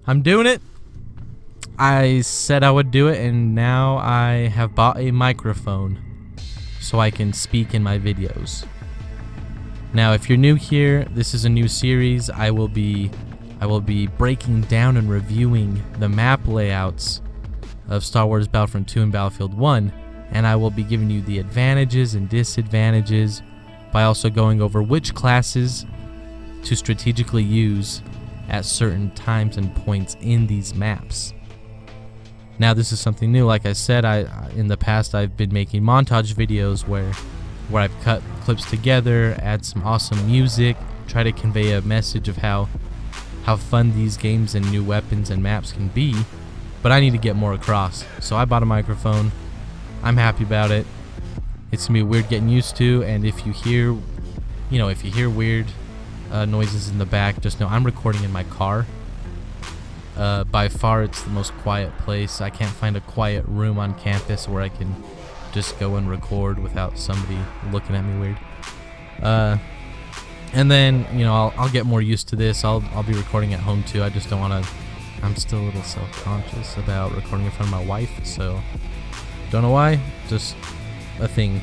I'm doing it. I said I would do it, and now I have bought a microphone so I can speak in my videos. Now, if you're new here, this is a new series. I will be breaking down and reviewing the map layouts of Star Wars Battlefront 2 and Battlefield 1, and I will be giving you the advantages and disadvantages by also going over which classes to strategically use at certain times and points in these maps. Now, this is something new. Like I said, in the past I've been making montage videos where I've cut clips together, add some awesome music, try to convey a message of how fun these games and new weapons and maps can be, but I need to get more across. So I bought a microphone. I'm happy about it. It's gonna be weird getting used to, and if you hear weird noises in the back, just know I'm recording in my car. By far it's the most quiet place. I can't find a quiet room on campus where I can just go and record without somebody looking at me weird. And then, I'll get more used to this. I'll be recording at home too. I just don't want to. I'm still a little self-conscious about recording in front of my wife, so don't know why. Just a thing.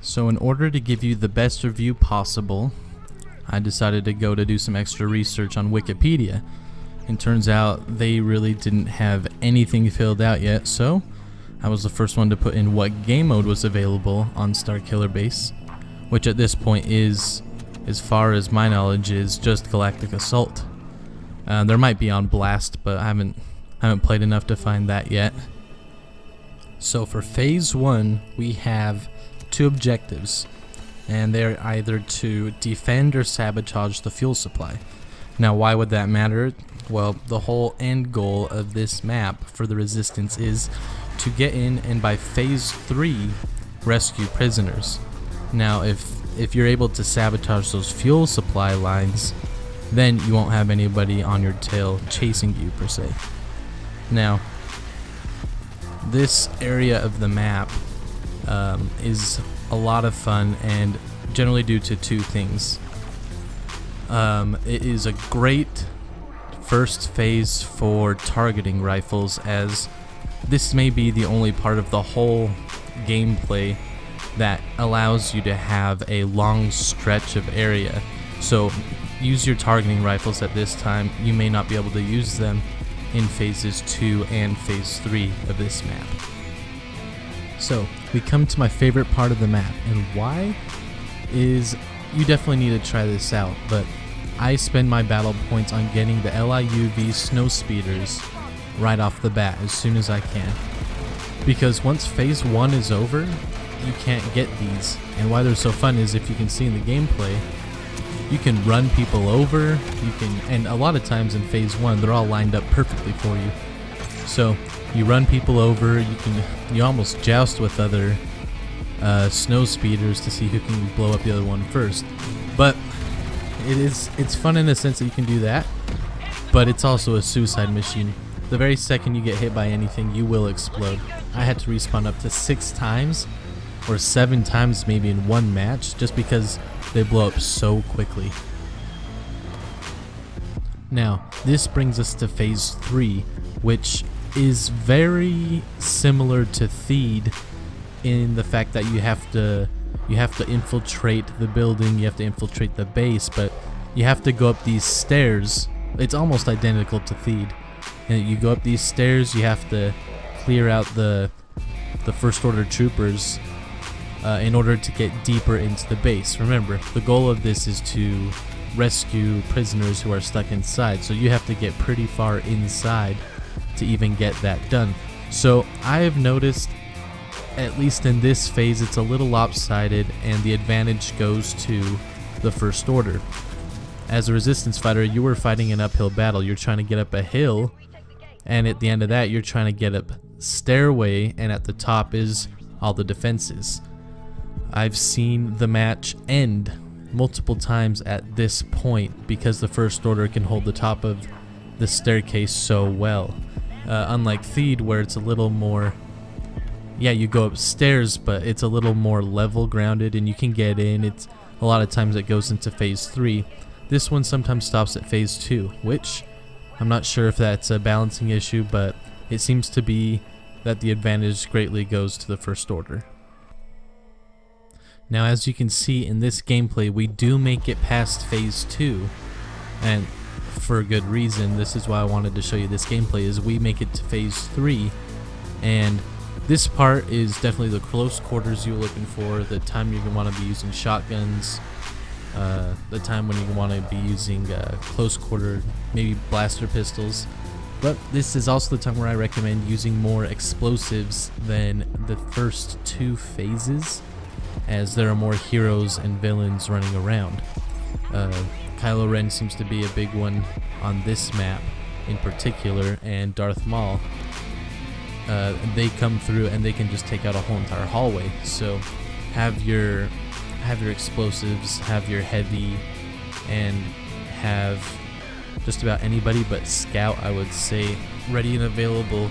So in order to give you the best review possible, I decided to go to do some extra research on Wikipedia. And turns out they really didn't have anything filled out yet, so I was the first one to put in what game mode was available on Starkiller Base, which at this point is, as far as my knowledge, is just Galactic Assault. There might be on Blast, but I haven't played enough to find that yet. So for Phase 1, we have two objectives, and they're either to defend or sabotage the fuel supply. Now, why would that matter? Well, the whole end goal of this map for the Resistance is to get in and by Phase 3 rescue prisoners. Now, if you're able to sabotage those fuel supply lines, then you won't have anybody on your tail chasing you per se. Now, this area of the map is a lot of fun, and generally due to two things. It is a great first phase for targeting rifles, as this may be the only part of the whole gameplay that allows you to have a long stretch of area. So use your targeting rifles at this time. You may not be able to use them in phases 2 and phase 3 of this map. So we come to my favorite part of the map, and why is, you definitely need to try this out, but I spend my battle points on getting the LIUV snow speeders right off the bat as soon as I can, because once phase 1 is over, you can't get these. And why they're so fun is, if you can see in the gameplay, you can run people over, and a lot of times in phase 1 they're all lined up perfectly for you. So you run people over, you almost joust with other snow speeders to see who can blow up the other one first. But it's fun in the sense that you can do that, but it's also a suicide machine. The very second you get hit by anything, you will explode. I had to respawn up to 6 times or 7 times maybe in one match, just because they blow up so quickly. Now, this brings us to phase 3, which is very similar to Theed in the fact that you have to infiltrate the building, you have to infiltrate the base, but you have to go up these stairs. It's almost identical to Theed. And you go up these stairs, you have to clear out the first order troopers in order to get deeper into the base. Remember, the goal of this is to rescue prisoners who are stuck inside, so you have to get pretty far inside to even get that done. So I have noticed, at least in this phase, it's a little lopsided, and the advantage goes to the First Order. As a Resistance fighter, you were fighting an uphill battle. You're trying to get up a hill, and at the end of that, you're trying to get up stairway, and at the top is all the defenses. I've seen the match end multiple times at this point because the First Order can hold the top of the staircase so well. Unlike Theed, where it's a little more, yeah, you go upstairs, but it's a little more level grounded and you can get in. It's a lot of times it goes into phase 3. This one sometimes stops at phase 2, which I'm not sure if that's a balancing issue, but it seems to be that the advantage greatly goes to the First Order. Now, as you can see in this gameplay, we do make it past phase 2, and for a good reason. This is why I wanted to show you this gameplay, is we make it to phase 3, and this part is definitely the close quarters you're looking for, the time you're going to want to be using shotguns, the time when you want to be using close quarter, maybe blaster pistols. But this is also the time where I recommend using more explosives than the first 2 phases, as there are more heroes and villains running around. Kylo Ren seems to be a big one on this map in particular, and Darth Maul. They come through and they can just take out a whole entire hallway. So have your explosives, have your heavy, and have just about anybody but Scout, I would say, ready and available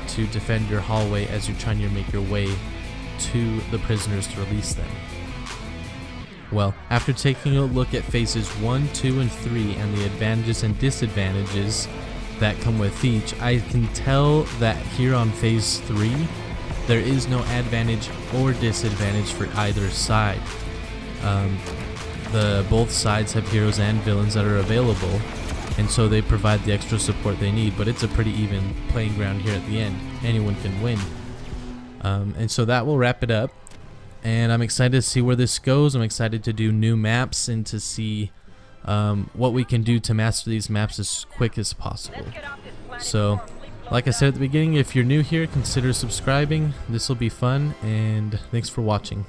to defend your hallway as you're trying to make your way to the prisoners to release them. Well, after taking a look at phases 1, 2, and 3 and the advantages and disadvantages that come with each, I can tell that here on phase 3 there is no advantage or disadvantage for either side. Both sides have heroes and villains that are available, and so they provide the extra support they need, but it's a pretty even playing ground here at the end. Anyone can win. And so that will wrap it up, and I'm excited to see where this goes. I'm excited to do new maps and to see what we can do to master these maps as quick as possible. So, like I said at the beginning, if you're new here, consider subscribing. This will be fun, and thanks for watching.